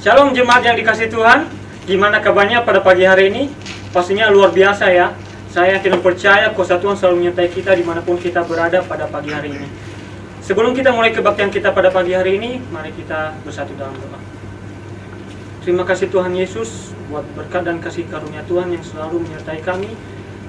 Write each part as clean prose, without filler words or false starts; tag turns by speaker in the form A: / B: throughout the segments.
A: Shalom jemaat yang dikasih Tuhan. Gimana kabarnya pada pagi hari ini? Pastinya luar biasa ya. Saya yakin percaya kuasa Tuhan selalu menyertai kita dimanapun kita berada pada pagi hari ini. Sebelum kita mulai kebaktian kita pada pagi hari ini, mari kita bersatu dalam doa. Terima kasih Tuhan Yesus buat berkat dan kasih karunia Tuhan yang selalu menyertai kami.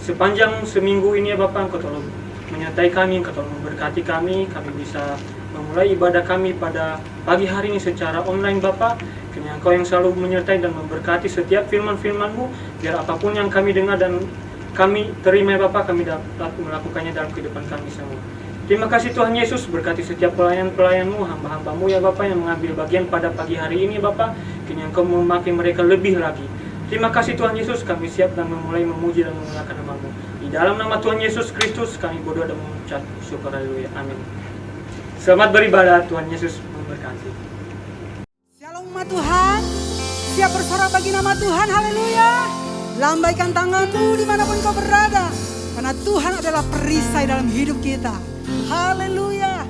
A: Sepanjang seminggu ini ya Bapak, Engkau tolong menyertai kami, Engkau tolong memberkati kami. Kami bisa memulai ibadah kami pada pagi hari ini secara online Bapak. Kiranya Engkau yang selalu menyertai dan memberkati setiap firman-firman-Mu, biar apapun yang kami dengar dan kami terima ya Bapak, kami dapat melakukannya dalam kehidupan kami semua. Terima kasih Tuhan Yesus, berkati setiap pelayan-pelayan-Mu, hamba-hamba-Mu ya Bapak yang mengambil bagian pada pagi hari ini Bapak. Kiranya Engkau memakai mereka lebih lagi. Terima kasih Tuhan Yesus, kami siap dan memulai memuji dan memuliakan nama-Mu. Di dalam nama Tuhan Yesus Kristus kami berdoa dan mengucap syukur, haleluya, amin. Selamat beribadah, Tuhan Yesus memberkati.
B: Shalom umat Tuhan, siap bersorak bagi nama Tuhan, haleluya. Lambaikan tanganmu dimanapun kau berada, karena Tuhan adalah perisai dalam hidup kita, haleluya.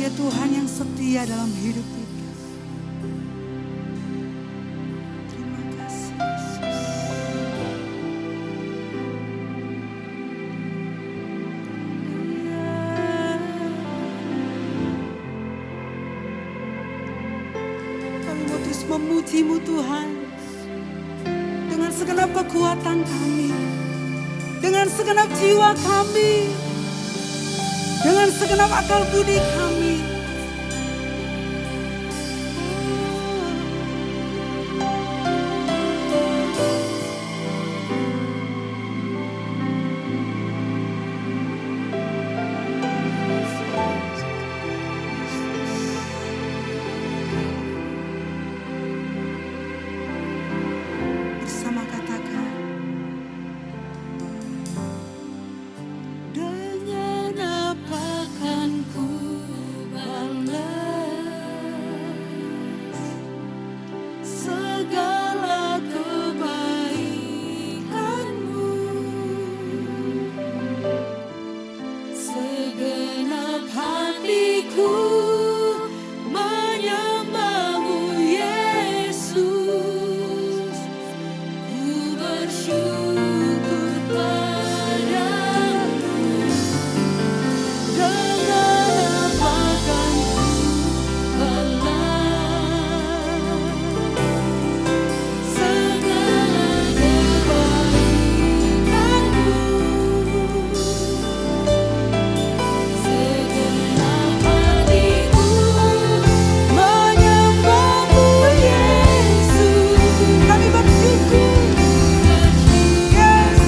B: Dia Tuhan yang setia dalam hidup kita. Terima kasih Yesus. Kami mau terus memuji-Mu Tuhan, dengan segenap kekuatan kami, dengan segenap jiwa kami, dengan segenap akal budi kami. Bersama katakan, dengan apa kan ku balas segala kebaikan-Mu. Segenap hatiku menyembah-Mu Yesus. Ku bersyukur padamu. Dengan apa kan ku balas segala kebaikan-Mu. Segenap hatiku menyembah-Mu Yesus. Kami bersyukur. Yes.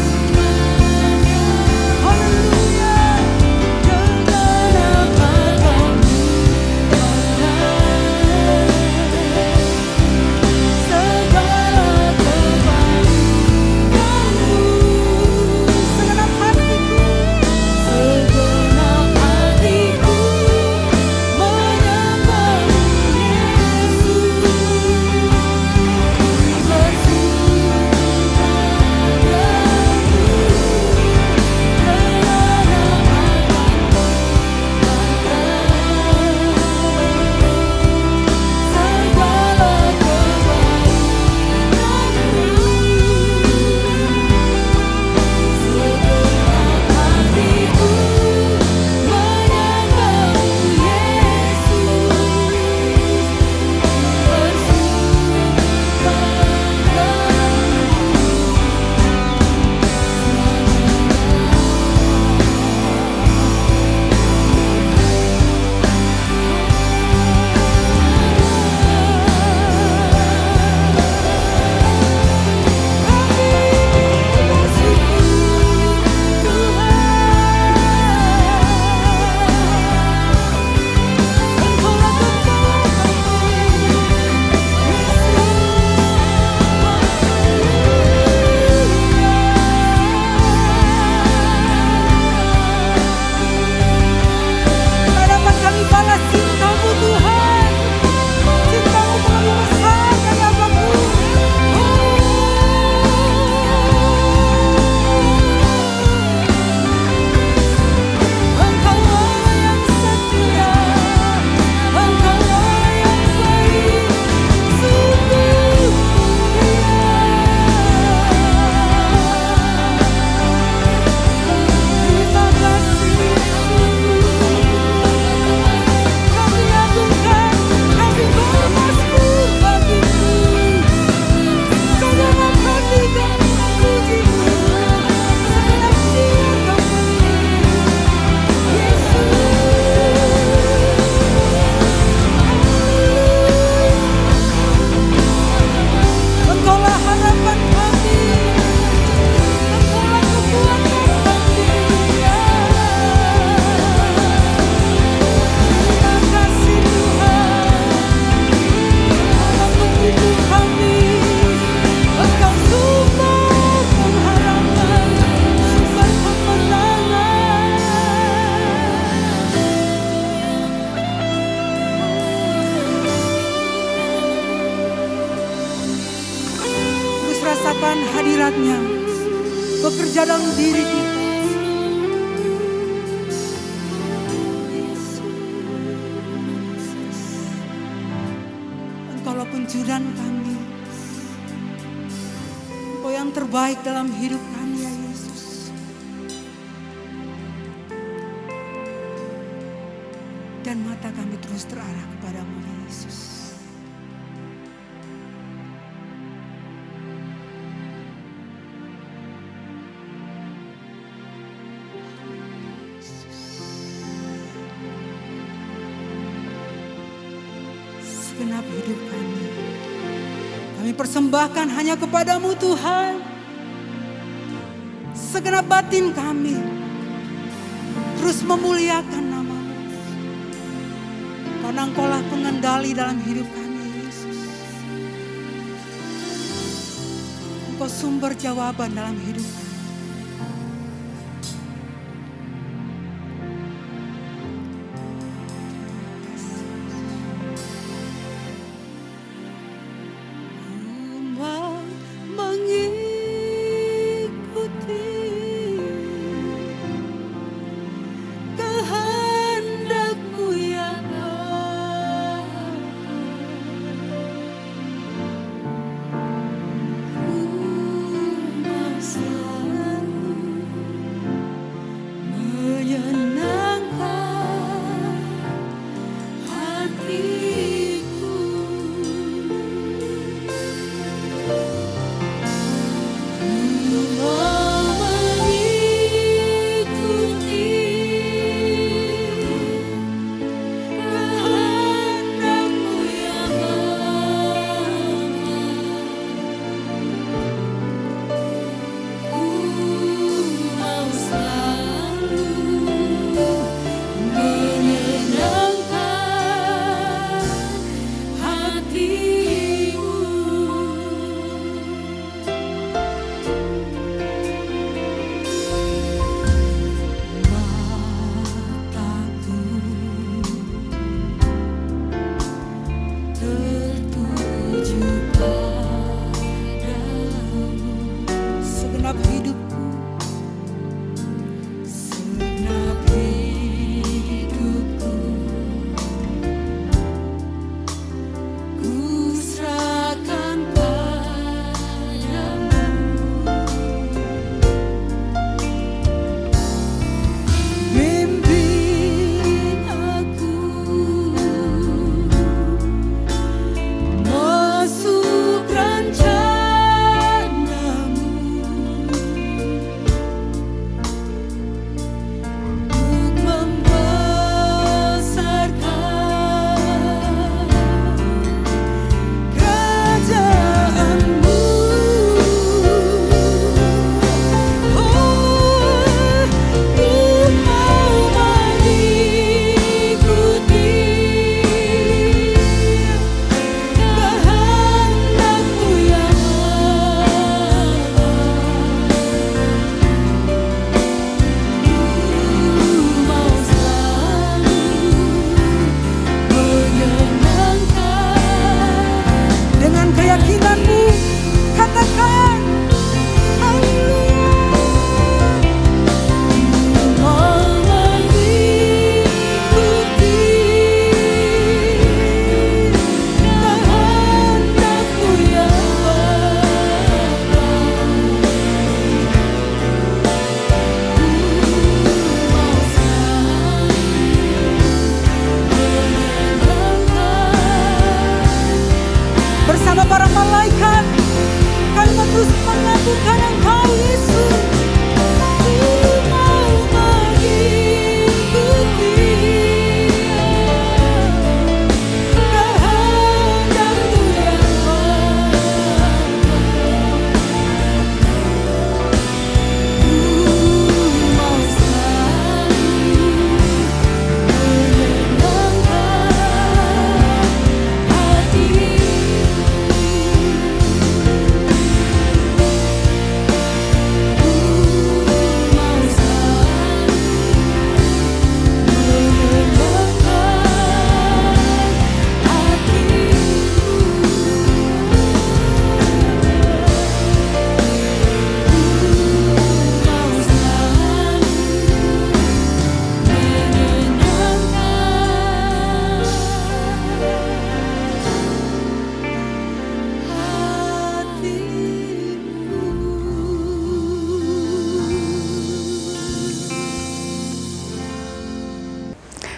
B: Haleluya. Dengan apa kan ku balas segala kebaikan-Mu. Segenap hatiku menyembah-Mu tak dapat kami balas cinta-Mu Tuhan. Cinta-Mu terlalu besar dari apapun. Engkau-Lah yang setia, Engkau-Lah yang baik, sungguh mulia. Terima kasih kami agungkan, kami bermasmur bagi-Mu. Segenap hati kami memuji-Mu, segenap jiwa kami. Yesus. Engkau-Lah harapan kami, Engkau-Lah kekuatan kami. Terima kasih Tuhan, Engkau begitu kami. Engkau sumber pengharapan, sumber kemenangan. Terus rasakan hadirat-Nya bekerja dalam diri kita. anjuran kami. Engkau yang terbaik dalam hidup kami ya Yesus. Dan mata kami terus terarah kepadamu ya Yesus. Segenap hidup kami persembahkan hanya kepadamu Tuhan. Segenap batin kami terus memuliakan nama-Mu. Karena Engkaulah pengendali dalam hidup kami Yesus. Engkau sumber jawaban dalam hidup kami.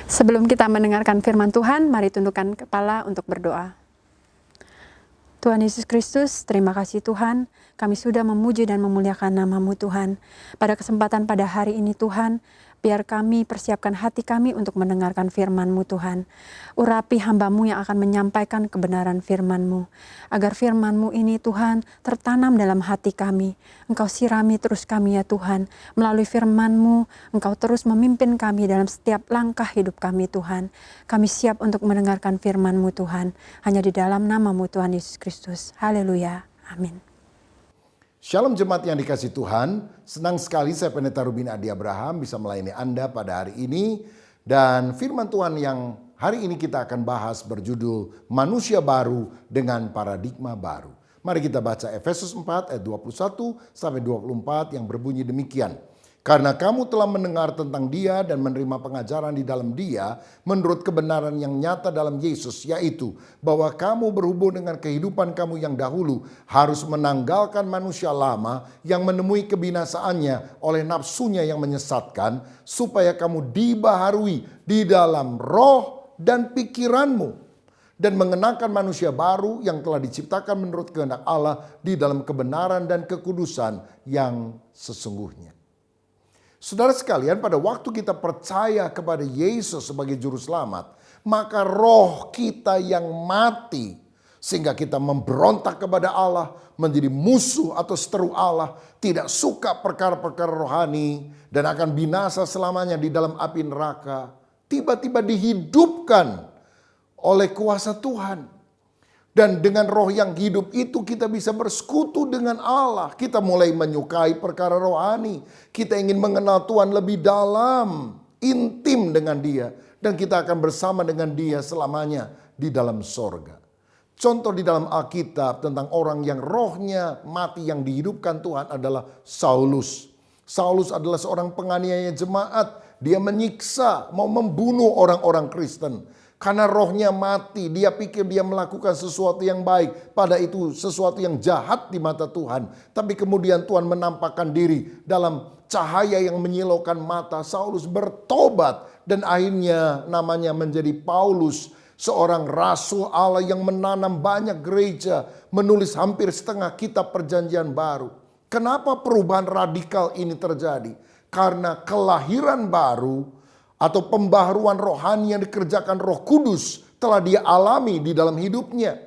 C: Sebelum kita mendengarkan firman Tuhan, mari tundukkan kepala untuk berdoa. Tuhan Yesus Kristus, terima kasih Tuhan, kami sudah memuji dan memuliakan nama-Mu Tuhan. Pada kesempatan pada hari ini Tuhan, biar kami persiapkan hati kami untuk mendengarkan firman-Mu Tuhan. Urapi hamba-Mu yang akan menyampaikan kebenaran firman-Mu. Agar firman-Mu ini Tuhan tertanam dalam hati kami. Engkau sirami terus kami ya Tuhan. Melalui firman-Mu, Engkau terus memimpin kami dalam setiap langkah hidup kami Tuhan. Kami siap untuk mendengarkan firman-Mu Tuhan. Hanya di dalam nama-Mu Tuhan Yesus Kristus. Haleluya. Amin.
D: Shalom jemaat yang dikasih Tuhan, senang sekali saya Pendeta Rubin Adi Abraham bisa melayani Anda pada hari ini. Dan firman Tuhan yang hari ini kita akan bahas berjudul Manusia Baru dengan Paradigma Baru. Mari kita baca Efesus 4 ayat 21 sampai 24 yang berbunyi demikian. Karena kamu telah mendengar tentang Dia dan menerima pengajaran di dalam Dia menurut kebenaran yang nyata dalam Yesus, yaitu bahwa kamu berhubung dengan kehidupan kamu yang dahulu harus menanggalkan manusia lama yang menemui kebinasaannya oleh nafsunya yang menyesatkan, supaya kamu dibaharui di dalam roh dan pikiranmu dan mengenakan manusia baru yang telah diciptakan menurut kehendak Allah di dalam kebenaran dan kekudusan yang sesungguhnya. Saudara sekalian, pada waktu kita percaya kepada Yesus sebagai juru selamat, maka roh kita yang mati sehingga kita memberontak kepada Allah, menjadi musuh atau seteru Allah, tidak suka perkara-perkara rohani dan akan binasa selamanya di dalam api neraka, tiba-tiba dihidupkan oleh kuasa Tuhan. Dan dengan roh yang hidup itu kita bisa bersekutu dengan Allah. Kita mulai menyukai perkara rohani. Kita ingin mengenal Tuhan lebih dalam, intim dengan Dia. Dan kita akan bersama dengan Dia selamanya di dalam sorga. Contoh di dalam Alkitab tentang orang yang rohnya mati yang dihidupkan Tuhan adalah Saulus. Saulus adalah seorang penganiaya jemaat. Dia menyiksa, mau membunuh orang-orang Kristen. Karena rohnya mati, dia pikir dia melakukan sesuatu yang baik. Pada itu sesuatu yang jahat di mata Tuhan. Tapi kemudian Tuhan menampakkan diri dalam cahaya yang menyilaukan mata. Saulus bertobat dan akhirnya namanya menjadi Paulus. Seorang rasul Allah yang menanam banyak gereja. Menulis hampir setengah kitab perjanjian baru. Kenapa perubahan radikal ini terjadi? Karena kelahiran baru atau pembaharuan rohani yang dikerjakan Roh Kudus telah dia alami di dalam hidupnya.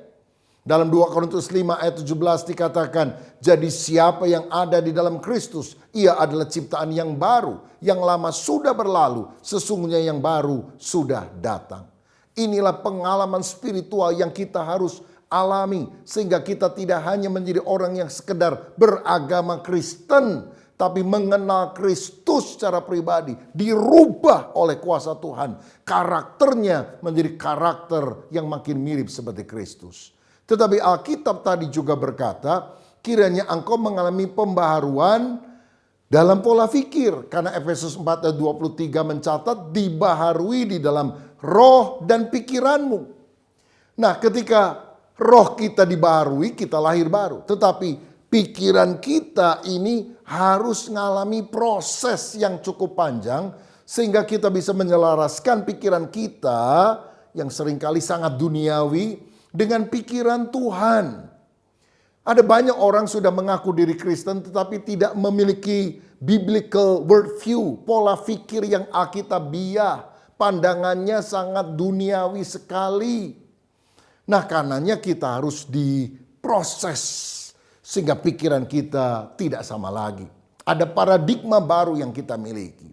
D: Dalam 2 Korintus 5 ayat 17 dikatakan, jadi siapa yang ada di dalam Kristus, ia adalah ciptaan yang baru, yang lama sudah berlalu, sesungguhnya yang baru sudah datang. Inilah pengalaman spiritual yang kita harus alami, sehingga kita tidak hanya menjadi orang yang sekedar beragama Kristen, tapi mengenal Kristus secara pribadi, dirubah oleh kuasa Tuhan. Karakternya menjadi karakter yang makin mirip seperti Kristus. Tetapi Alkitab tadi juga berkata, kiranya engkau mengalami pembaharuan dalam pola pikir. Karena Efesus 4 ayat 23 mencatat, dibaharui di dalam roh dan pikiranmu. Nah, ketika roh kita dibaharui, kita lahir baru. Tetapi pikiran kita ini harus mengalami proses yang cukup panjang sehingga kita bisa menyelaraskan pikiran kita yang seringkali sangat duniawi dengan pikiran Tuhan. Ada banyak orang sudah mengaku diri Kristen tetapi tidak memiliki biblical worldview, pola pikir yang alkitabiah, pandangannya sangat duniawi sekali. Nah, karenanya kita harus diproses sehingga pikiran kita tidak sama lagi. Ada paradigma baru yang kita miliki.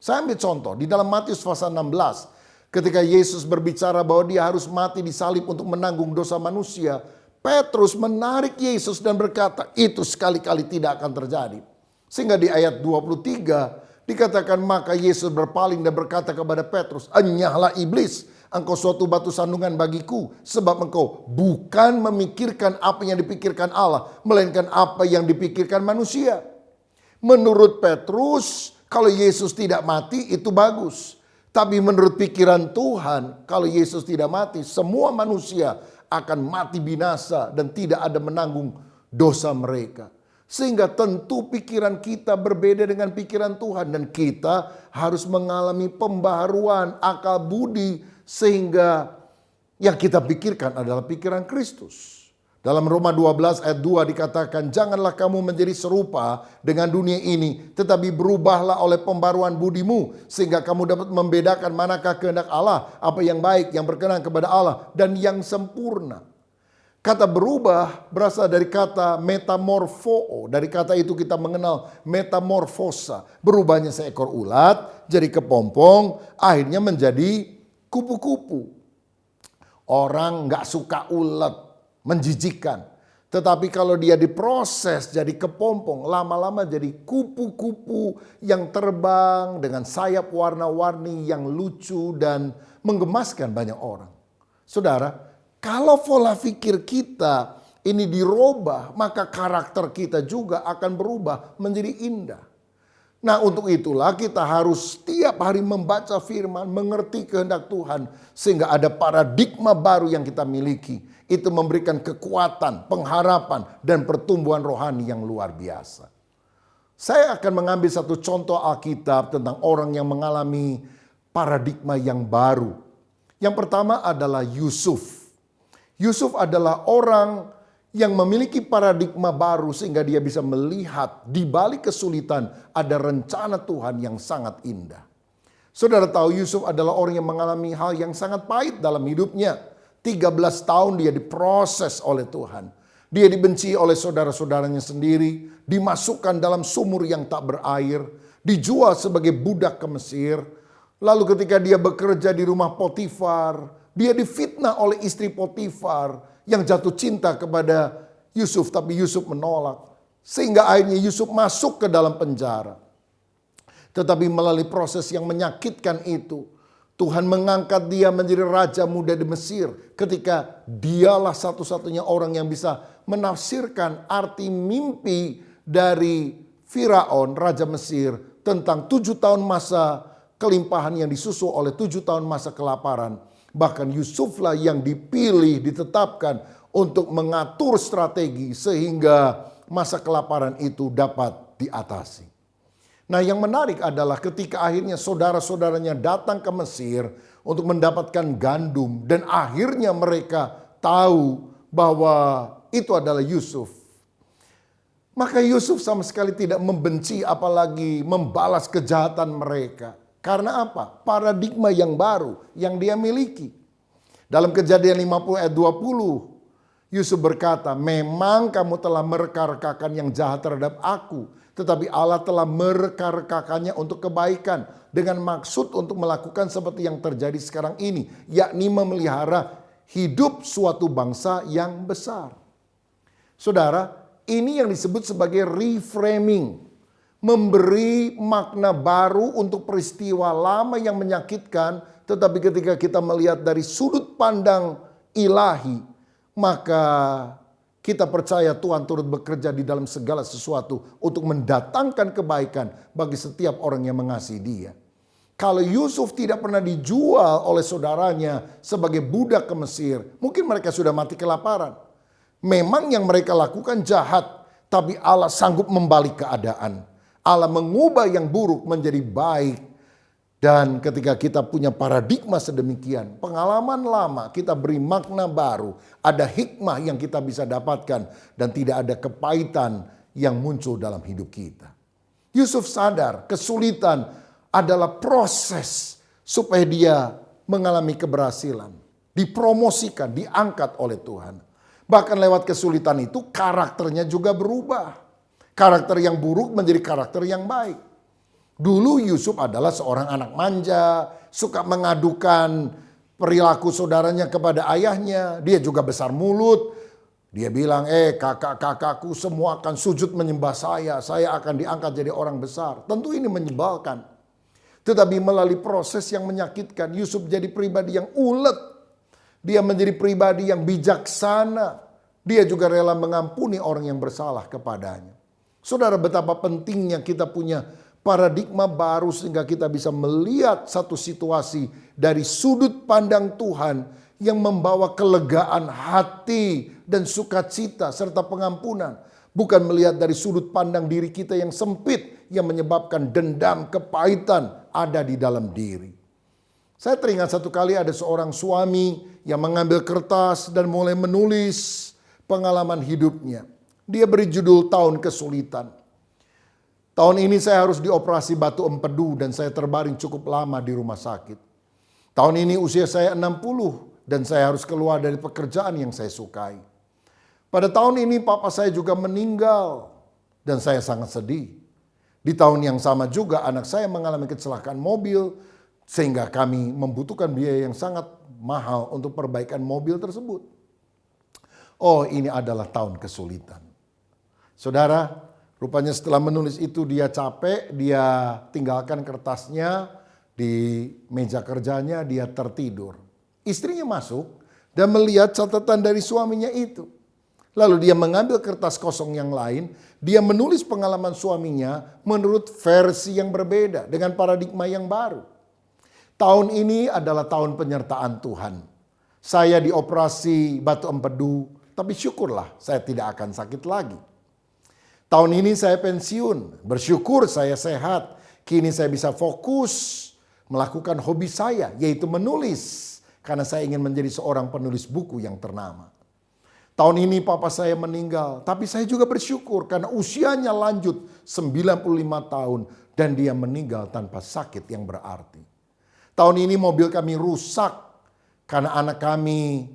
D: Saya ambil contoh di dalam Matius pasal 16. Ketika Yesus berbicara bahwa dia harus mati disalib untuk menanggung dosa manusia. Petrus menarik Yesus dan berkata, itu sekali-kali tidak akan terjadi. Sehingga di ayat 23 dikatakan, maka Yesus berpaling dan berkata kepada Petrus, enyahlah iblis, engkau suatu batu sandungan bagiku, sebab engkau bukan memikirkan apa yang dipikirkan Allah, melainkan apa yang dipikirkan manusia. Menurut Petrus, kalau Yesus tidak mati itu bagus. Tapi menurut pikiran Tuhan, kalau Yesus tidak mati, semua manusia akan mati binasa dan tidak ada menanggung dosa mereka. Sehingga tentu pikiran kita berbeda dengan pikiran Tuhan. Dan kita harus mengalami pembaharuan akal budi. Sehingga yang kita pikirkan adalah pikiran Kristus. Dalam Roma 12 ayat 2 dikatakan, janganlah kamu menjadi serupa dengan dunia ini, tetapi berubahlah oleh pembaruan budimu, sehingga kamu dapat membedakan manakah kehendak Allah, apa yang baik, yang berkenan kepada Allah, dan yang sempurna. Kata berubah berasal dari kata metamorfo. Dari kata itu kita mengenal metamorfosa. Berubahnya seekor ulat jadi kepompong, akhirnya menjadi kupu-kupu. Orang gak suka ulat, menjijikkan. Tetapi kalau dia diproses jadi kepompong, lama-lama jadi kupu-kupu yang terbang dengan sayap warna-warni yang lucu dan menggemaskan banyak orang. Saudara, kalau pola pikir kita ini dirubah, maka karakter kita juga akan berubah menjadi indah. Nah, untuk itulah kita harus setiap hari membaca firman, mengerti kehendak Tuhan, sehingga ada paradigma baru yang kita miliki. Itu memberikan kekuatan, pengharapan, dan pertumbuhan rohani yang luar biasa. Saya akan mengambil satu contoh Alkitab tentang orang yang mengalami paradigma yang baru. Yang pertama adalah Yusuf. Yusuf adalah orang yang memiliki paradigma baru sehingga dia bisa melihat di balik kesulitan ada rencana Tuhan yang sangat indah. Saudara tahu Yusuf adalah orang yang mengalami hal yang sangat pahit dalam hidupnya. 13 tahun dia diproses oleh Tuhan. Dia dibenci oleh saudara-saudaranya sendiri. Dimasukkan dalam sumur yang tak berair. Dijual sebagai budak ke Mesir. Lalu ketika dia bekerja di rumah Potifar, dia difitnah oleh istri Potifar yang jatuh cinta kepada Yusuf, tapi Yusuf menolak. Sehingga akhirnya Yusuf masuk ke dalam penjara. Tetapi melalui proses yang menyakitkan itu, Tuhan mengangkat dia menjadi raja muda di Mesir. Ketika dialah satu-satunya orang yang bisa menafsirkan arti mimpi dari Firaun, raja Mesir, tentang 7 tahun masa kelimpahan yang disusul oleh 7 tahun masa kelaparan. Bahkan Yusuflah yang dipilih, ditetapkan untuk mengatur strategi sehingga masa kelaparan itu dapat diatasi. Nah, yang menarik adalah ketika akhirnya saudara-saudaranya datang ke Mesir untuk mendapatkan gandum dan akhirnya mereka tahu bahwa itu adalah Yusuf. Maka Yusuf sama sekali tidak membenci apalagi membalas kejahatan mereka. Karena apa? Paradigma yang baru yang dia miliki. Dalam Kejadian 50 ayat 20, Yusuf berkata, memang kamu telah mereka-rekakan yang jahat terhadap aku, tetapi Allah telah mereka-rekakannya untuk kebaikan dengan maksud untuk melakukan seperti yang terjadi sekarang ini, yakni memelihara hidup suatu bangsa yang besar. Saudara, ini yang disebut sebagai reframing. Memberi makna baru untuk peristiwa lama yang menyakitkan, tetapi ketika kita melihat dari sudut pandang ilahi, maka kita percaya Tuhan turut bekerja di dalam segala sesuatu untuk mendatangkan kebaikan bagi setiap orang yang mengasihi Dia. Kalau Yusuf tidak pernah dijual oleh saudaranya sebagai budak ke Mesir, mungkin mereka sudah mati kelaparan. Memang yang mereka lakukan jahat, tapi Allah sanggup membalik keadaan. Allah mengubah yang buruk menjadi baik. Dan ketika kita punya paradigma sedemikian, pengalaman lama kita beri makna baru. Ada hikmah yang kita bisa dapatkan dan tidak ada kepahitan yang muncul dalam hidup kita. Yusuf sadar kesulitan adalah proses supaya dia mengalami keberhasilan. Dipromosikan, diangkat oleh Tuhan. Bahkan lewat kesulitan itu karakternya juga berubah. Karakter yang buruk menjadi karakter yang baik. Dulu Yusuf adalah seorang anak manja, suka mengadukan perilaku saudaranya kepada ayahnya. Dia juga besar mulut. Dia bilang, kakak-kakakku semua akan sujud menyembah saya akan diangkat jadi orang besar. Tentu ini menyebalkan. Tetapi melalui proses yang menyakitkan, Yusuf jadi pribadi yang ulet. Dia menjadi pribadi yang bijaksana. Dia juga rela mengampuni orang yang bersalah kepadanya. Saudara, betapa pentingnya kita punya paradigma baru sehingga kita bisa melihat satu situasi dari sudut pandang Tuhan yang membawa kelegaan hati dan sukacita serta pengampunan. Bukan melihat dari sudut pandang diri kita yang sempit yang menyebabkan dendam, kepahitan ada di dalam diri. Saya teringat satu kali ada seorang suami yang mengambil kertas dan mulai menulis pengalaman hidupnya. Dia beri judul Tahun Kesulitan. Tahun ini saya harus dioperasi batu empedu dan saya terbaring cukup lama di rumah sakit. Tahun ini usia saya 60 dan saya harus keluar dari pekerjaan yang saya sukai. Pada tahun ini papa saya juga meninggal dan saya sangat sedih. Di tahun yang sama juga anak saya mengalami kecelakaan mobil sehingga kami membutuhkan biaya yang sangat mahal untuk perbaikan mobil tersebut. Oh, ini adalah tahun kesulitan. Saudara, rupanya setelah menulis itu dia capek, dia tinggalkan kertasnya di meja kerjanya, dia tertidur. Istrinya masuk dan melihat catatan dari suaminya itu. Lalu dia mengambil kertas kosong yang lain, dia menulis pengalaman suaminya menurut versi yang berbeda dengan paradigma yang baru. Tahun ini adalah tahun penyertaan Tuhan. Saya dioperasi batu empedu, tapi syukurlah saya tidak akan sakit lagi. Tahun ini saya pensiun, bersyukur saya sehat. Kini saya bisa fokus melakukan hobi saya, yaitu menulis. Karena saya ingin menjadi seorang penulis buku yang ternama. Tahun ini papa saya meninggal, tapi saya juga bersyukur karena usianya lanjut 95 tahun dan dia meninggal tanpa sakit yang berarti. Tahun ini mobil kami rusak karena anak kami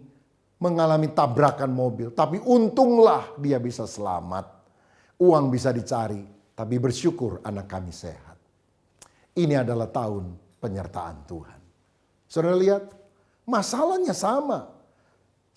D: mengalami tabrakan mobil, tapi untunglah dia bisa selamat. Uang bisa dicari, tapi bersyukur anak kami sehat. Ini adalah tahun penyertaan Tuhan. Saudara lihat, masalahnya sama.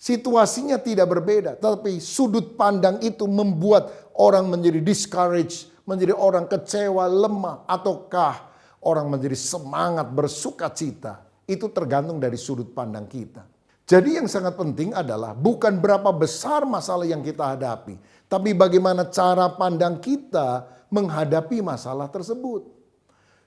D: Situasinya tidak berbeda, tapi sudut pandang itu membuat orang menjadi discouraged, menjadi orang kecewa, lemah, ataukah orang menjadi semangat, bersuka cita. Itu tergantung dari sudut pandang kita. Jadi yang sangat penting adalah bukan berapa besar masalah yang kita hadapi, tapi bagaimana cara pandang kita menghadapi masalah tersebut.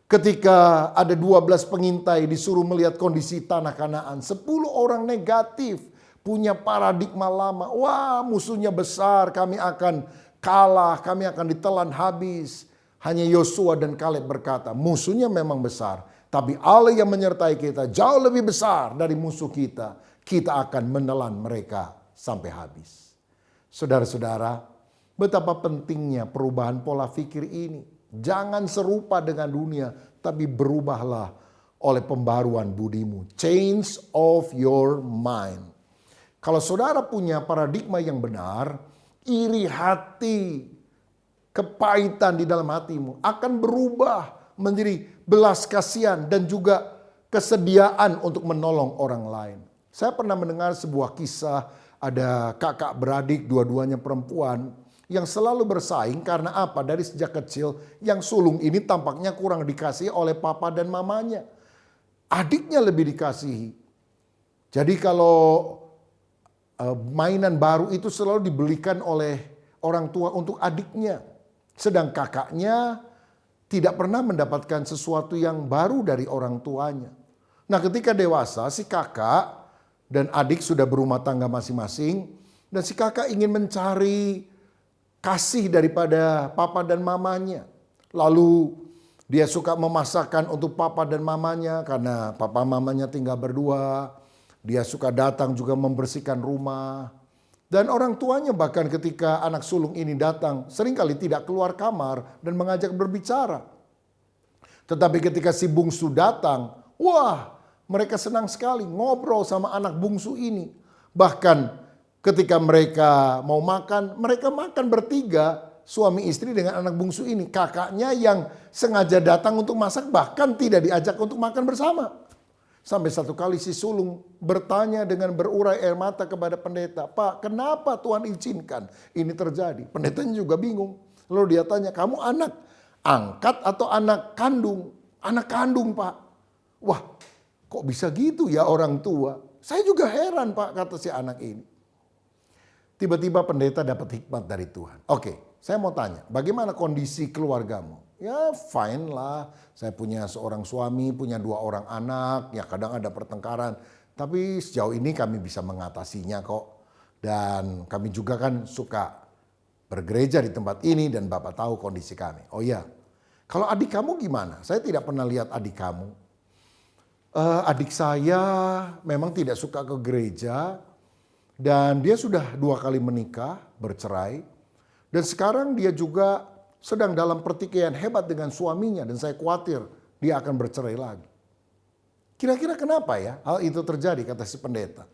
D: Ketika ada 12 pengintai disuruh melihat kondisi tanah Kanaan, 10 orang negatif, punya paradigma lama. Wah, musuhnya besar, kami akan kalah, kami akan ditelan habis. Hanya Yosua dan Kaleb berkata, musuhnya memang besar, tapi Allah yang menyertai kita jauh lebih besar dari musuh kita. Kita akan menelan mereka sampai habis. Saudara-saudara, betapa pentingnya perubahan pola pikir ini. Jangan serupa dengan dunia, tapi berubahlah oleh pembaruan budimu. Change of your mind. Kalau saudara punya paradigma yang benar, iri hati, kepahitan di dalam hatimu akan berubah menjadi belas kasihan dan juga kesediaan untuk menolong orang lain. Saya pernah mendengar sebuah kisah, ada kakak beradik, dua-duanya perempuan, yang selalu bersaing karena apa? Dari sejak kecil, yang sulung ini tampaknya kurang dikasihi oleh papa dan mamanya. Adiknya lebih dikasihi. Jadi kalau mainan baru itu selalu dibelikan oleh orang tua untuk adiknya. Sedang kakaknya tidak pernah mendapatkan sesuatu yang baru dari orang tuanya. Nah, ketika dewasa, si kakak dan adik sudah berumah tangga masing-masing. Dan si kakak ingin mencari kasih daripada papa dan mamanya. Lalu dia suka memasakkan untuk papa dan mamanya karena papa mamanya tinggal berdua. Dia suka datang juga membersihkan rumah. Dan orang tuanya bahkan ketika anak sulung ini datang seringkali tidak keluar kamar dan mengajak berbicara. Tetapi ketika si bungsu datang, wah, mereka senang sekali ngobrol sama anak bungsu ini. Bahkan ketika mereka mau makan, mereka makan bertiga, suami istri dengan anak bungsu ini. Kakaknya yang sengaja datang untuk masak bahkan tidak diajak untuk makan bersama. Sampai satu kali si sulung bertanya dengan berurai air mata kepada pendeta, "Pak, kenapa Tuhan izinkan ini terjadi?" Pendetanya juga bingung. Lalu dia tanya, "Kamu anak angkat atau anak kandung?" "Anak kandung, Pak." "Wah, kok bisa gitu ya orang tua?" "Saya juga heran, Pak," kata si anak ini. Tiba-tiba pendeta dapat hikmat dari Tuhan. "Oke, saya mau tanya, bagaimana kondisi keluargamu?" "Ya fine lah, saya punya seorang suami, punya 2 orang anak, ya kadang ada pertengkaran. Tapi sejauh ini kami bisa mengatasinya kok. Dan kami juga kan suka bergereja di tempat ini dan Bapak tahu kondisi kami. Oh ya, kalau adik kamu gimana? Saya tidak pernah lihat adik kamu. Adik saya memang tidak suka ke gereja dan dia sudah 2 kali menikah, bercerai. Dan sekarang dia juga sedang dalam pertikaian hebat dengan suaminya dan saya khawatir dia akan bercerai lagi. Kira-kira kenapa ya hal itu terjadi, kata si pendeta?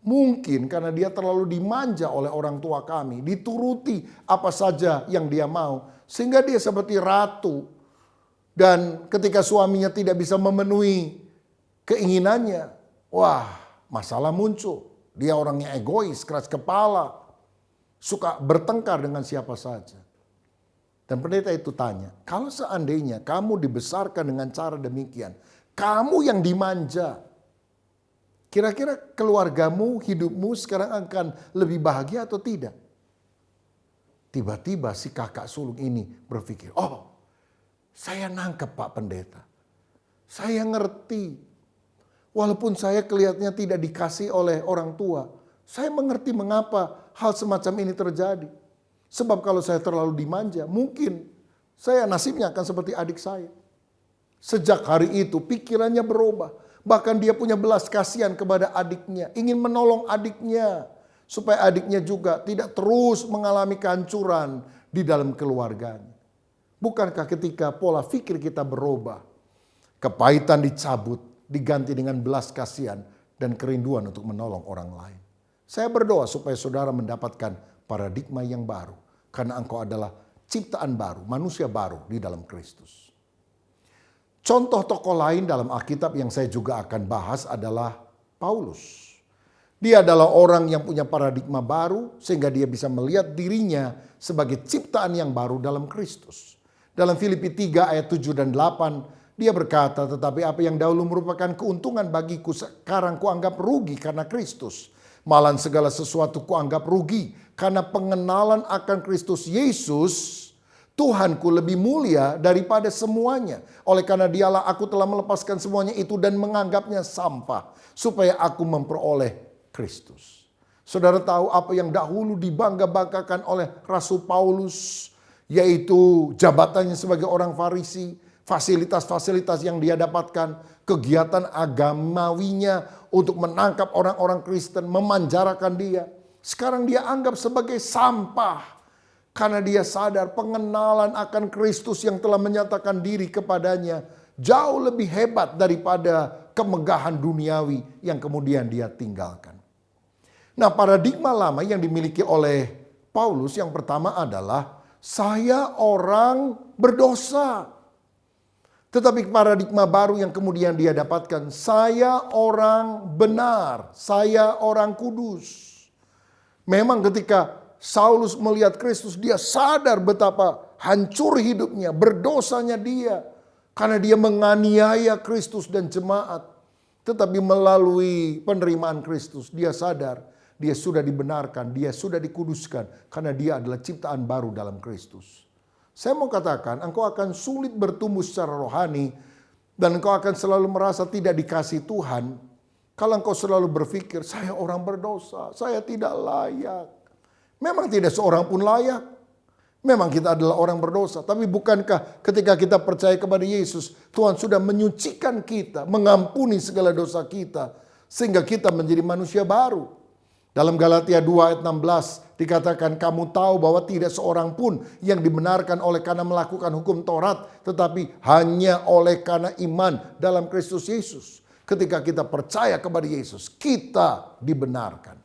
D: Mungkin karena dia terlalu dimanja oleh orang tua kami, dituruti apa saja yang dia mau, sehingga dia seperti ratu. Dan ketika suaminya tidak bisa memenuhi keinginannya, wah, masalah muncul. Dia orangnya egois, keras kepala, suka bertengkar dengan siapa saja. Dan pendeta itu tanya, kalau seandainya kamu dibesarkan dengan cara demikian, kamu yang dimanja, kira-kira keluargamu, hidupmu sekarang akan lebih bahagia atau tidak? Tiba-tiba si kakak sulung ini berpikir, oh, saya nangkep Pak Pendeta. Saya ngerti. Walaupun saya kelihatannya tidak dikasih oleh orang tua, saya mengerti mengapa hal semacam ini terjadi. Sebab kalau saya terlalu dimanja, mungkin saya nasibnya akan seperti adik saya. Sejak hari itu pikirannya berubah. Bahkan dia punya belas kasihan kepada adiknya. Ingin menolong adiknya. Supaya adiknya juga tidak terus mengalami kehancuran di dalam keluarganya. Bukankah ketika pola pikir kita berubah, kepahitan dicabut, diganti dengan belas kasihan dan kerinduan untuk menolong orang lain. Saya berdoa supaya saudara mendapatkan paradigma yang baru. Karena engkau adalah ciptaan baru, manusia baru di dalam Kristus. Contoh tokoh lain dalam Alkitab yang saya juga akan bahas adalah Paulus. Dia adalah orang yang punya paradigma baru sehingga dia bisa melihat dirinya sebagai ciptaan yang baru dalam Kristus. Dalam Filipi 3 ayat 7 dan 8 dia berkata, tetapi apa yang dahulu merupakan keuntungan bagiku sekarang kuanggap rugi karena Kristus. Malahan segala sesuatu kuanggap rugi karena pengenalan akan Kristus Yesus, Tuhanku lebih mulia daripada semuanya. Oleh karena dialah aku telah melepaskan semuanya itu dan menganggapnya sampah. Supaya aku memperoleh Kristus. Saudara tahu apa yang dahulu dibangga-banggakan oleh Rasul Paulus. Yaitu jabatannya sebagai orang Farisi. Fasilitas-fasilitas yang dia dapatkan. Kegiatan agamawinya untuk menangkap orang-orang Kristen. Memanjarakan dia. Sekarang dia anggap sebagai sampah. Karena dia sadar pengenalan akan Kristus yang telah menyatakan diri kepadanya jauh lebih hebat daripada kemegahan duniawi yang kemudian dia tinggalkan. Nah, paradigma lama yang dimiliki oleh Paulus yang pertama adalah saya orang berdosa. Tetapi paradigma baru yang kemudian dia dapatkan, saya orang benar, saya orang kudus. Memang ketika Saulus melihat Kristus, dia sadar betapa hancur hidupnya, berdosanya dia. Karena dia menganiaya Kristus dan jemaat. Tetapi melalui penerimaan Kristus, dia sadar dia sudah dibenarkan, dia sudah dikuduskan. Karena dia adalah ciptaan baru dalam Kristus. Saya mau katakan, engkau akan sulit bertumbuh secara rohani. Dan engkau akan selalu merasa tidak dikasih Tuhan. Kalau engkau selalu berpikir, saya orang berdosa, saya tidak layak. Memang tidak seorang pun layak. Memang kita adalah orang berdosa. Tapi bukankah ketika kita percaya kepada Yesus, Tuhan sudah menyucikan kita, mengampuni segala dosa kita. Sehingga kita menjadi manusia baru. Dalam Galatia 2 ayat 16 dikatakan, kamu tahu bahwa tidak seorang pun yang dibenarkan oleh karena melakukan hukum Taurat. Tetapi hanya oleh karena iman dalam Kristus Yesus. Ketika kita percaya kepada Yesus, kita dibenarkan.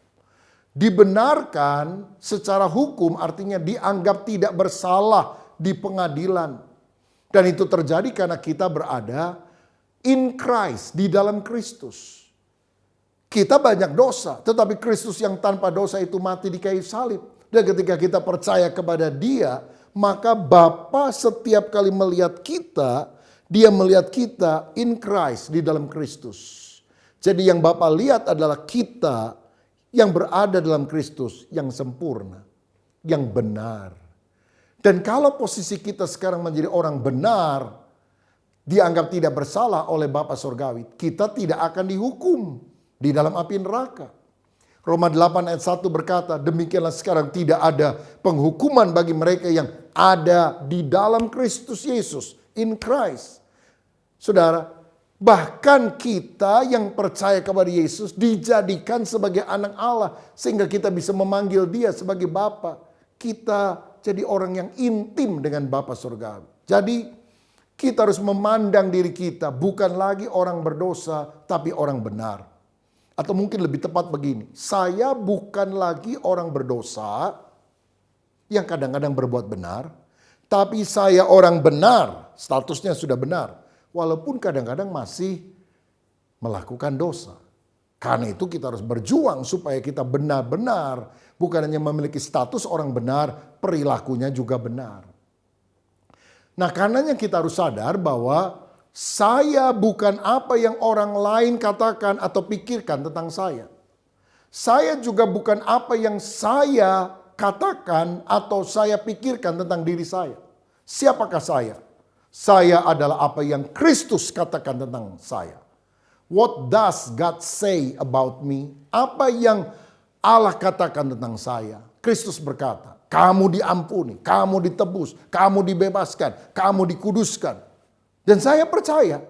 D: Dibenarkan secara hukum artinya dianggap tidak bersalah di pengadilan. Dan itu terjadi karena kita berada in Christ, di dalam Kristus. Kita banyak dosa, tetapi Kristus yang tanpa dosa itu mati di kayu salib. Dan ketika kita percaya kepada Dia, maka Bapa setiap kali melihat kita, Dia melihat kita in Christ, di dalam Kristus. Jadi yang Bapa lihat adalah kita yang berada dalam Kristus yang sempurna, yang benar. Dan kalau posisi kita sekarang menjadi orang benar, dianggap tidak bersalah oleh Bapa Surgawi, kita tidak akan dihukum di dalam api neraka. Roma 8 ayat 1 berkata, demikianlah sekarang tidak ada penghukuman bagi mereka yang ada di dalam Kristus Yesus, in Christ. Saudara, bahkan kita yang percaya kepada Yesus dijadikan sebagai anak Allah sehingga kita bisa memanggil Dia sebagai Bapa. Kita jadi orang yang intim dengan Bapa surgawi. Jadi kita harus memandang diri kita bukan lagi orang berdosa tapi orang benar. Atau mungkin lebih tepat begini, saya bukan lagi orang berdosa yang kadang-kadang berbuat benar, tapi saya orang benar, statusnya sudah benar, walaupun kadang-kadang masih melakukan dosa. Karena itu kita harus berjuang supaya kita benar-benar bukan hanya memiliki status orang benar, perilakunya juga benar. Nah, karenanya kita harus sadar bahwa saya bukan apa yang orang lain katakan atau pikirkan tentang saya. Saya juga bukan apa yang saya katakan atau saya pikirkan tentang diri saya. Siapakah saya? Saya adalah apa yang Kristus katakan tentang saya. What does God say about me? Apa yang Allah katakan tentang saya? Kristus berkata, kamu diampuni, kamu ditebus, kamu dibebaskan, kamu dikuduskan. Dan saya percaya,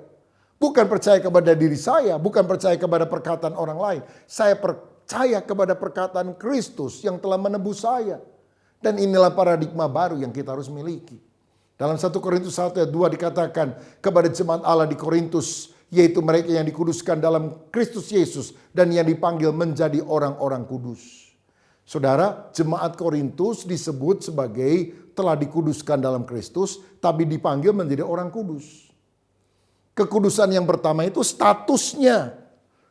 D: bukan percaya kepada diri saya, bukan percaya kepada perkataan orang lain. Saya percaya kepada perkataan Kristus yang telah menebus saya. Dan inilah paradigma baru yang kita harus miliki. Dalam 1 Korintus 1 ayat 2 dikatakan kepada jemaat Allah di Korintus, yaitu mereka yang dikuduskan dalam Kristus Yesus dan yang dipanggil menjadi orang-orang kudus. Saudara, jemaat Korintus disebut sebagai telah dikuduskan dalam Kristus, tapi dipanggil menjadi orang kudus. Kekudusan yang pertama itu statusnya.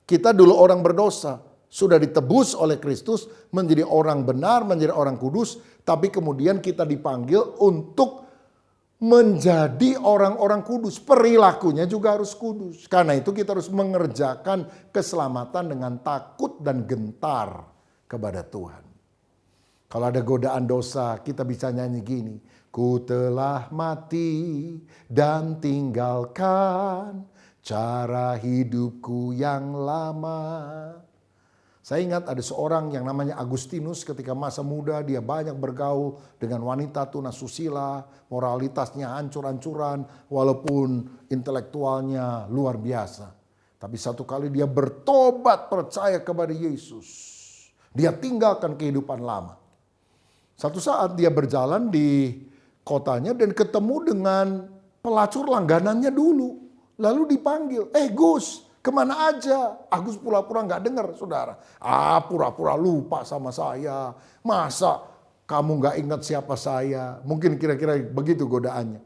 D: Kita dulu orang berdosa, sudah ditebus oleh Kristus menjadi orang benar, menjadi orang kudus, tapi kemudian kita dipanggil untuk menjadi orang-orang kudus. Perilakunya juga harus kudus. Karena itu kita harus mengerjakan keselamatan dengan takut dan gentar kepada Tuhan. Kalau ada godaan dosa, kita bisa nyanyi gini. Ku telah mati dan tinggalkan cara hidupku yang lama. Saya ingat ada seorang yang namanya Agustinus, ketika masa muda dia banyak bergaul dengan wanita tunasusila, moralitasnya hancur-hancuran walaupun intelektualnya luar biasa. Tapi satu kali dia bertobat percaya kepada Yesus. Dia tinggalkan kehidupan lama. Satu saat dia berjalan di kotanya dan ketemu dengan pelacur langganannya dulu. Lalu dipanggil, Gus, kemana aja? Agus pura-pura gak dengar, saudara. Pura-pura lupa sama saya. Masa kamu gak ingat siapa saya? Mungkin kira-kira begitu godaannya.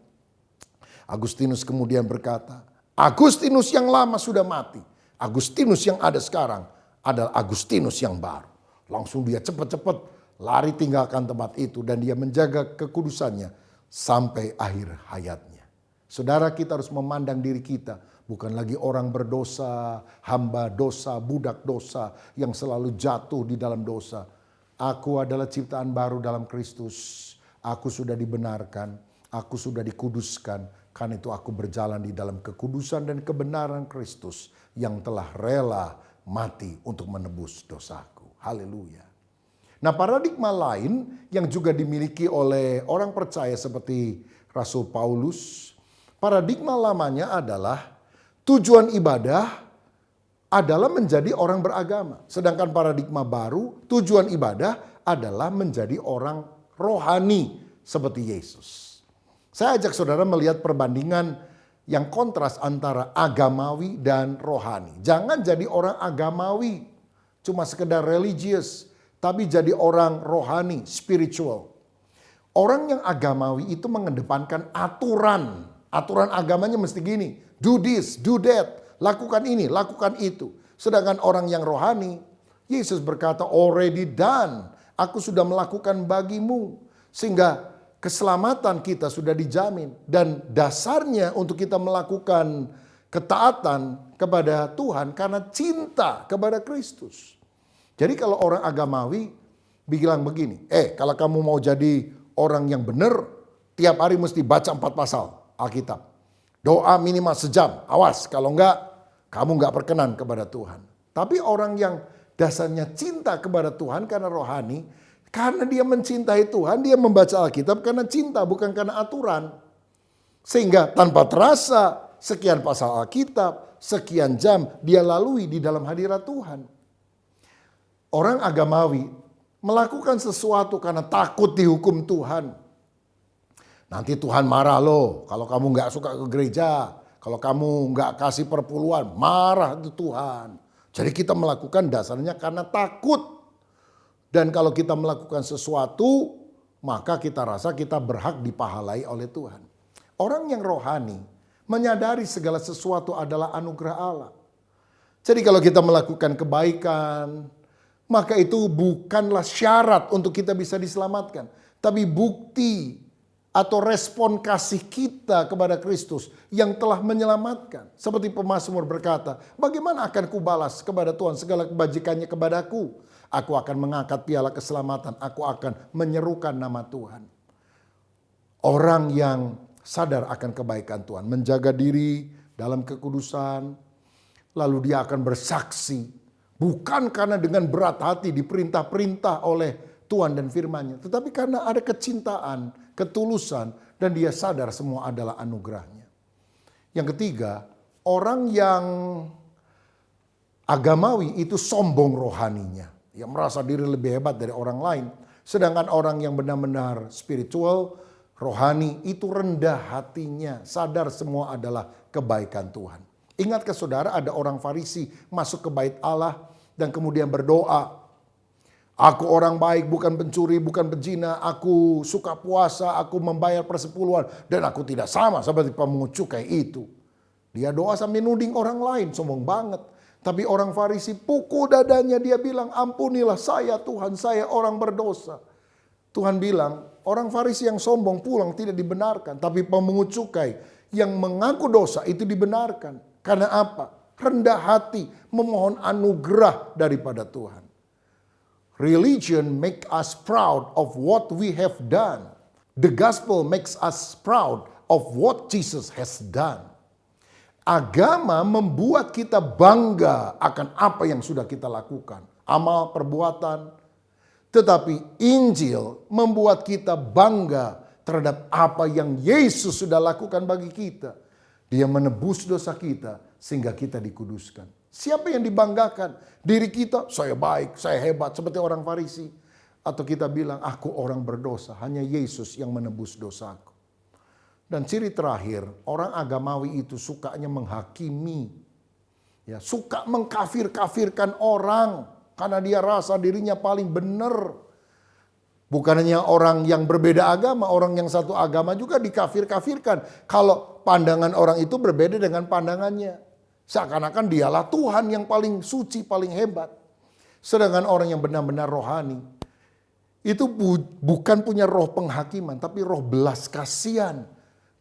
D: Agustinus kemudian berkata, Agustinus yang lama sudah mati. Agustinus yang ada sekarang adalah Agustinus yang baru. Langsung dia cepat-cepat lari tinggalkan tempat itu dan dia menjaga kekudusannya sampai akhir hayatnya. Saudara, kita harus memandang diri kita bukan lagi orang berdosa, hamba dosa, budak dosa yang selalu jatuh di dalam dosa. Aku adalah ciptaan baru dalam Kristus. Aku sudah dibenarkan, aku sudah dikuduskan. Karena itu aku berjalan di dalam kekudusan dan kebenaran Kristus yang telah rela mati untuk menebus dosaku. Haleluya. Nah, paradigma lain yang juga dimiliki oleh orang percaya seperti Rasul Paulus, paradigma lamanya adalah tujuan ibadah adalah menjadi orang beragama. Sedangkan paradigma baru, tujuan ibadah adalah menjadi orang rohani seperti Yesus. Saya ajak saudara melihat perbandingan yang kontras antara agamawi dan rohani. Jangan jadi orang agamawi, cuma sekedar religius. Tapi jadi orang rohani, spiritual. Orang yang agamawi itu mengedepankan aturan. Aturan agamanya mesti gini. Do this, do that. Lakukan ini, lakukan itu. Sedangkan orang yang rohani, Yesus berkata, already done. Aku sudah melakukan bagimu. Sehingga keselamatan kita sudah dijamin. Dan dasarnya untuk kita melakukan ketaatan kepada Tuhan karena cinta kepada Kristus. Jadi kalau orang agamawi bilang begini, kalau kamu mau jadi orang yang benar, tiap hari mesti baca 4 pasal Alkitab. Doa minimal sejam, awas kalau enggak, kamu enggak berkenan kepada Tuhan. Tapi orang yang dasarnya cinta kepada Tuhan karena rohani. Karena dia mencintai Tuhan, dia membaca Alkitab karena cinta, bukan karena aturan. Sehingga tanpa terasa, sekian pasal Alkitab, sekian jam dia lalui di dalam hadirat Tuhan. Orang agamawi melakukan sesuatu karena takut dihukum Tuhan. Nanti Tuhan marah loh kalau kamu nggak suka ke gereja. Kalau kamu nggak kasih perpuluhan, marah itu Tuhan. Jadi kita melakukan dasarnya karena takut. Dan kalau kita melakukan sesuatu, maka kita rasa kita berhak dipahalai oleh Tuhan. Orang yang rohani menyadari segala sesuatu adalah anugerah Allah. Jadi kalau kita melakukan kebaikan, maka itu bukanlah syarat untuk kita bisa diselamatkan. Tapi bukti atau respon kasih kita kepada Kristus yang telah menyelamatkan. Seperti pemazmur berkata, bagaimana akan kubalas kepada Tuhan segala kebajikannya kepadaku? Aku akan mengangkat piala keselamatan, aku akan menyerukan nama Tuhan. Orang yang sadar akan kebaikan Tuhan, menjaga diri dalam kekudusan, lalu dia akan bersaksi. Bukan karena dengan berat hati diperintah-perintah oleh Tuhan dan firman-Nya, tetapi karena ada kecintaan, ketulusan, dan dia sadar semua adalah anugerahnya. Yang ketiga, orang yang agamawi itu sombong rohaninya. Yang merasa diri lebih hebat dari orang lain. Sedangkan orang yang benar-benar spiritual, rohani, itu rendah hatinya. Sadar semua adalah kebaikan Tuhan. Ingatkah saudara, ada orang Farisi masuk ke bait Allah dan kemudian berdoa. Aku orang baik, bukan pencuri, bukan pezina. Aku suka puasa, aku membayar persepuluhan. Dan aku tidak sama seperti pemungut cukai itu. Dia doa sambil nuding orang lain, sombong banget. Tapi orang Farisi pukul dadanya, dia bilang, ampunilah saya Tuhan, saya orang berdosa. Tuhan bilang, orang Farisi yang sombong pulang tidak dibenarkan. Tapi pemungut cukai yang mengaku dosa itu dibenarkan. Karena apa? Rendah hati, memohon anugerah daripada Tuhan. Religion make us proud of what we have done. The gospel makes us proud of what Jesus has done. Agama membuat kita bangga akan apa yang sudah kita lakukan. Amal, perbuatan. Tetapi Injil membuat kita bangga terhadap apa yang Yesus sudah lakukan bagi kita. Dia menebus dosa kita sehingga kita dikuduskan. Siapa yang dibanggakan? Diri kita, saya baik, saya hebat seperti orang Farisi. Atau kita bilang, aku orang berdosa, hanya Yesus yang menebus dosaku. Dan ciri terakhir, orang agamawi itu sukanya menghakimi. Ya, suka mengkafir-kafirkan orang karena dia rasa dirinya paling benar. Bukan hanya orang yang berbeda agama, orang yang satu agama juga dikafir-kafirkan. Kalau pandangan orang itu berbeda dengan pandangannya. Seakan-akan dialah Tuhan yang paling suci, paling hebat. Sedangkan orang yang benar-benar rohani, itu bukan punya roh penghakiman, tapi roh belas kasihan.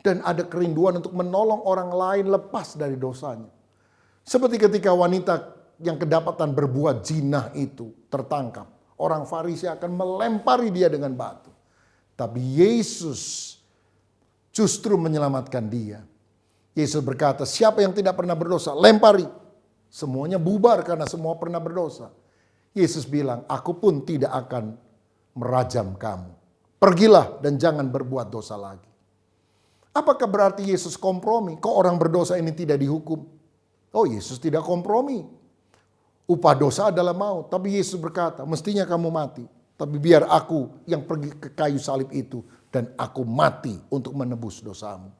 D: Dan ada kerinduan untuk menolong orang lain lepas dari dosanya. Seperti ketika wanita yang kedapatan berbuat zina itu tertangkap. Orang Farisi akan melempari dia dengan batu. Tapi Yesus justru menyelamatkan dia. Yesus berkata, siapa yang tidak pernah berdosa, lempari. Semuanya bubar karena semua pernah berdosa. Yesus bilang, aku pun tidak akan merajam kamu. Pergilah dan jangan berbuat dosa lagi. Apakah berarti Yesus kompromi? Kok orang berdosa ini tidak dihukum? Oh, Yesus tidak kompromi. Upah dosa adalah maut. Tapi Yesus berkata, mestinya kamu mati. Tapi biar aku yang pergi ke kayu salib itu. Dan aku mati untuk menebus dosamu.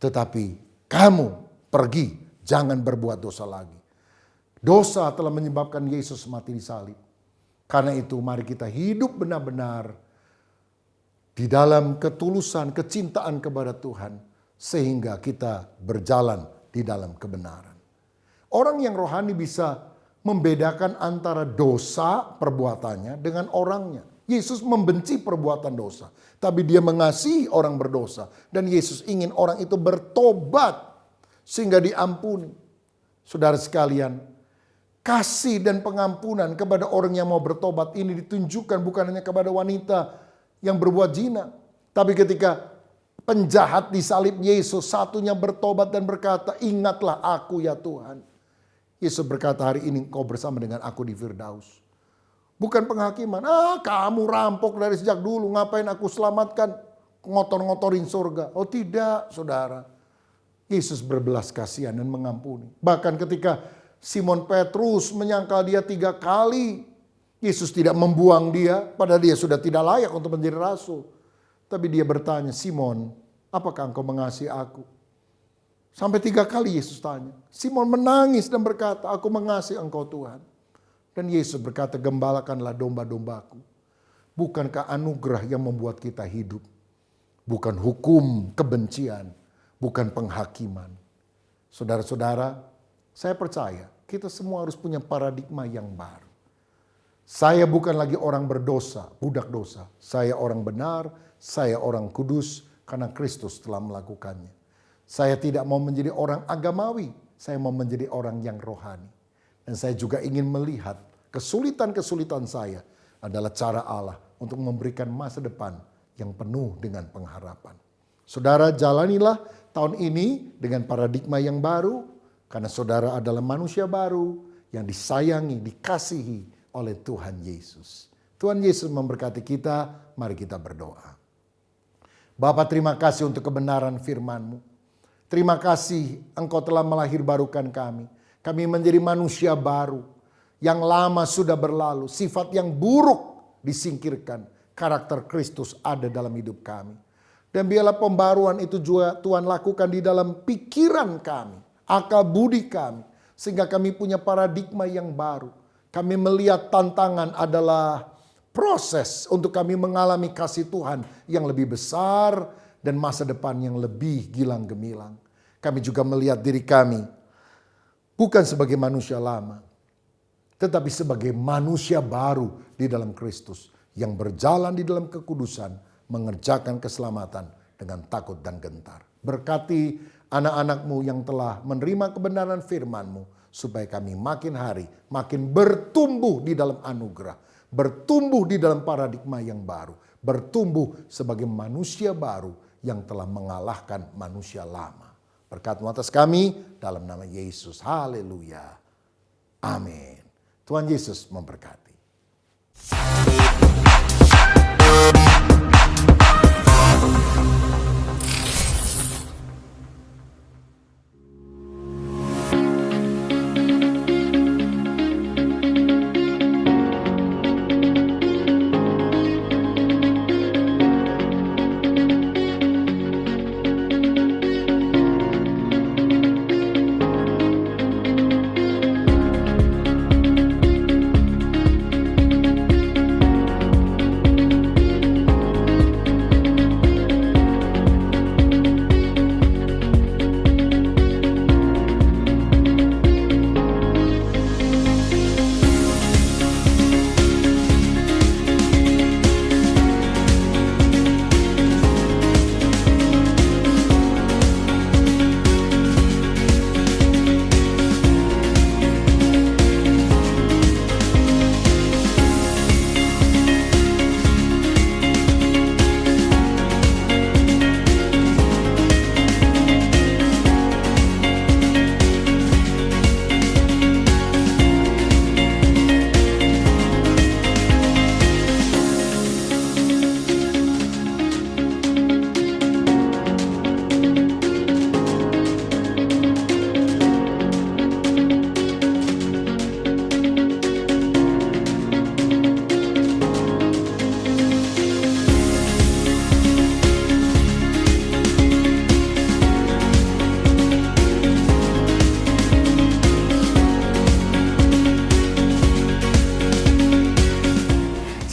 D: Tetapi kamu pergi, jangan berbuat dosa lagi. Dosa telah menyebabkan Yesus mati di salib. Karena itu mari kita hidup benar-benar di dalam ketulusan, kecintaan kepada Tuhan. Sehingga kita berjalan di dalam kebenaran. Orang yang rohani bisa membedakan antara dosa perbuatannya dengan orangnya. Yesus membenci perbuatan dosa. Tapi dia mengasihi orang berdosa. Dan Yesus ingin orang itu bertobat sehingga diampuni. Saudara sekalian, kasih dan pengampunan kepada orang yang mau bertobat ini ditunjukkan bukan hanya kepada wanita yang berbuat zina. Tapi ketika penjahat disalib Yesus, satunya bertobat dan berkata, ingatlah aku ya Tuhan. Yesus berkata, hari ini kau bersama dengan aku di Firdaus. Bukan penghakiman. Kamu rampok dari sejak dulu. Ngapain aku selamatkan? Ngotor-ngotorin surga. Oh tidak, saudara. Yesus berbelas kasihan dan mengampuni. Bahkan ketika Simon Petrus menyangkal dia 3 kali. Yesus tidak membuang dia. Padahal dia sudah tidak layak untuk menjadi rasul. Tapi dia bertanya, Simon, apakah engkau mengasihi aku? Sampai 3 kali Yesus tanya. Simon menangis dan berkata, aku mengasihi engkau Tuhan. Dan Yesus berkata, gembalakanlah domba-dombaku. Bukankah anugerah yang membuat kita hidup? Bukan hukum, kebencian, bukan penghakiman. Saudara-saudara, saya percaya kita semua harus punya paradigma yang baru. Saya bukan lagi orang berdosa, budak dosa. Saya orang benar, saya orang kudus karena Kristus telah melakukannya. Saya tidak mau menjadi orang agamawi, saya mau menjadi orang yang rohani. Dan saya juga ingin melihat kesulitan-kesulitan saya adalah cara Allah untuk memberikan masa depan yang penuh dengan pengharapan. Saudara, jalanilah tahun ini dengan paradigma yang baru, karena saudara adalah manusia baru yang disayangi, dikasihi oleh Tuhan Yesus. Tuhan Yesus memberkati kita, mari kita berdoa. Bapa, terima kasih untuk kebenaran firman-Mu. Terima kasih Engkau telah melahirbarukan kami. Kami menjadi manusia baru. Yang lama sudah berlalu. Sifat yang buruk disingkirkan. Karakter Kristus ada dalam hidup kami. Dan biarlah pembaruan itu juga Tuhan lakukan di dalam pikiran kami. Akal budi kami. Sehingga kami punya paradigma yang baru. Kami melihat tantangan adalah proses untuk kami mengalami kasih Tuhan yang lebih besar. Dan masa depan yang lebih gilang gemilang. Kami juga melihat diri kami bukan sebagai manusia lama, tetapi sebagai manusia baru di dalam Kristus yang berjalan di dalam kekudusan, mengerjakan keselamatan dengan takut dan gentar. Berkati anak-anak-Mu yang telah menerima kebenaran firman-Mu, supaya kami makin hari makin bertumbuh di dalam anugerah, bertumbuh di dalam paradigma yang baru, bertumbuh sebagai manusia baru yang telah mengalahkan manusia lama. Berkat-Mu atas kami dalam nama Yesus. Haleluya. Amin. Tuhan Yesus memberkati.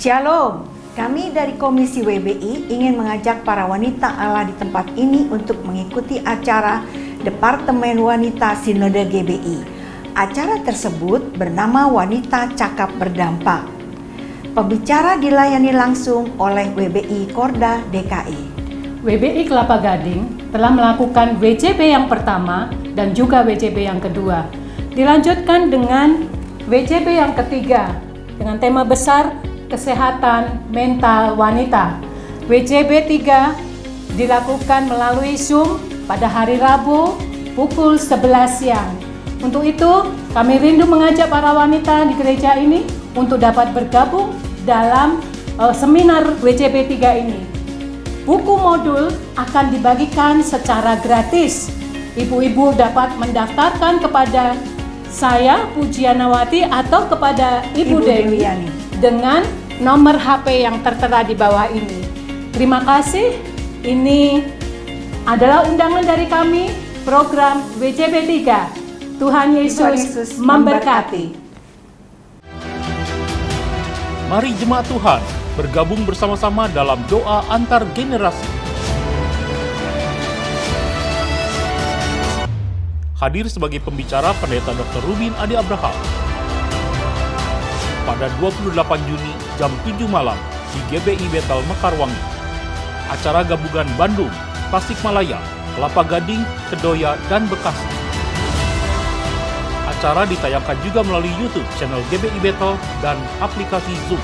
E: Shalom, kami dari Komisi WBI ingin mengajak para wanita Allah di tempat ini untuk mengikuti acara Departemen Wanita Sinode GBI. Acara tersebut bernama Wanita Cakap Berdampak. Pembicara dilayani langsung oleh WBI Korda DKI.
F: WBI Kelapa Gading telah melakukan WJB yang pertama dan juga WJB yang kedua. Dilanjutkan dengan WJB yang ketiga dengan tema besar Kesehatan Mental Wanita. WJB 3 dilakukan melalui Zoom pada hari Rabu pukul 11 siang. Untuk itu, kami rindu mengajak para wanita di gereja ini untuk dapat bergabung dalam seminar WCB 3 ini. Buku modul akan dibagikan secara gratis. Ibu-ibu dapat mendaftarkan kepada saya, Pujianawati, atau kepada Ibu Dewi dengan nomor HP yang tertera di bawah ini. Terima kasih. Ini adalah undangan dari kami, program WCB 3. Tuhan Yesus memberkati.
G: Mari jemaat Tuhan bergabung bersama-sama dalam doa antar generasi. Hadir sebagai pembicara Pendeta Dr. Rubin Adi Abraham pada 28 Juni jam 7 malam di GBI Bethel Mekarwangi. Acara gabungan Bandung, Tasikmalaya, Kelapa Gading, Kedoya, dan Bekasi. Acara ditayangkan juga melalui YouTube channel GBI Bethel dan aplikasi Zoom.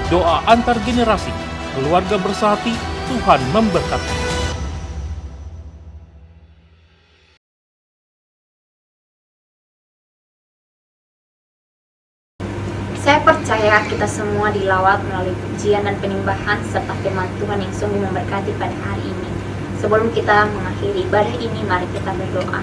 G: Doa antar generasi, keluarga bersehati, Tuhan memberkati.
H: Saya percaya kita semua dilawat melalui pujian dan penyembahan serta firman Tuhan yang sungguh memberkati pada hari ini. Sebelum kita mengakhiri ibadah ini, mari kita berdoa.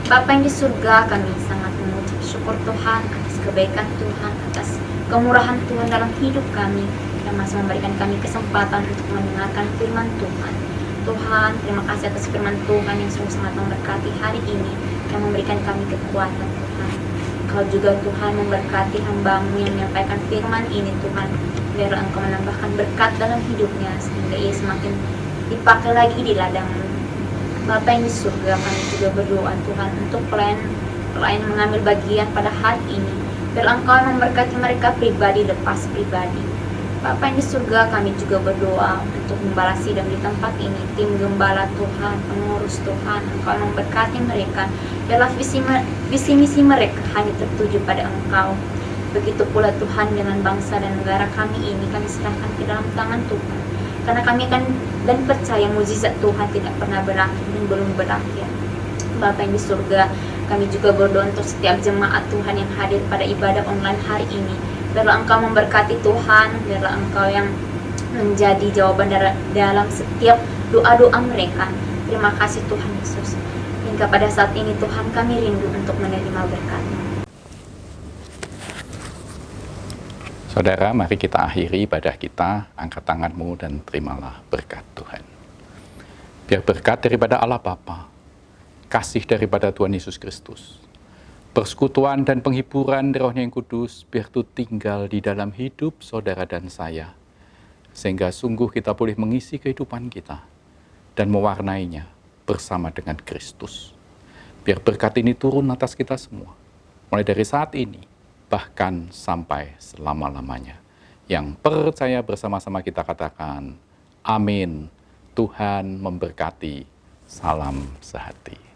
H: Bapa yang di surga, kami sangat mengucap syukur Tuhan atas kebaikan Tuhan, atas kemurahan Tuhan dalam hidup kami, yang masih memberikan kami kesempatan untuk mendengarkan firman Tuhan. Tuhan, terima kasih atas firman Tuhan yang sungguh sangat memberkati hari ini, yang memberikan kami kekuatan Tuhan. Kau juga Tuhan memberkati hamba-Mu yang menyampaikan firman ini Tuhan, biar Engkau menambahkan berkat dalam hidupnya, sehingga ia semakin dipakai lagi di ladang-Mu. Bapa yang di surga, kami juga berdoa Tuhan untuk pelayan mengambil bagian pada hari ini, biar Engkau memberkati mereka pribadi lepas pribadi. Bapa yang di surga, kami juga berdoa untuk membalas sidang di tempat ini, tim gembala Tuhan, pengurus Tuhan, Engkau memberkati mereka, biarlah visi misi mereka hanya tertuju pada Engkau. Begitu pula Tuhan dengan bangsa dan negara kami ini, kami serahkan ke dalam tangan Tuhan, karena kami akan dan percaya mukjizat Tuhan tidak pernah berakhir dan belum berakhir. Bapa yang di surga, kami juga berdoa untuk setiap jemaat Tuhan yang hadir pada ibadah online hari ini. Biarlah Engkau memberkati Tuhan, biarlah Engkau yang menjadi jawaban dalam setiap doa-doa mereka. Terima kasih Tuhan Yesus. Hingga pada saat ini Tuhan, kami rindu untuk menerima berkat-Mu.
I: Saudara, mari kita akhiri ibadah kita, angkat tanganmu dan terimalah berkat Tuhan. Biar berkat daripada Allah Bapa, kasih daripada Tuhan Yesus Kristus, persekutuan dan penghiburan Roh yang Kudus, biar itu tinggal di dalam hidup saudara dan saya, sehingga sungguh kita boleh mengisi kehidupan kita dan mewarnainya bersama dengan Kristus. Biar berkat ini turun atas kita semua, mulai dari saat ini, bahkan sampai selama-lamanya. Yang percaya bersama-sama kita katakan, amin. Tuhan memberkati. Salam sehati.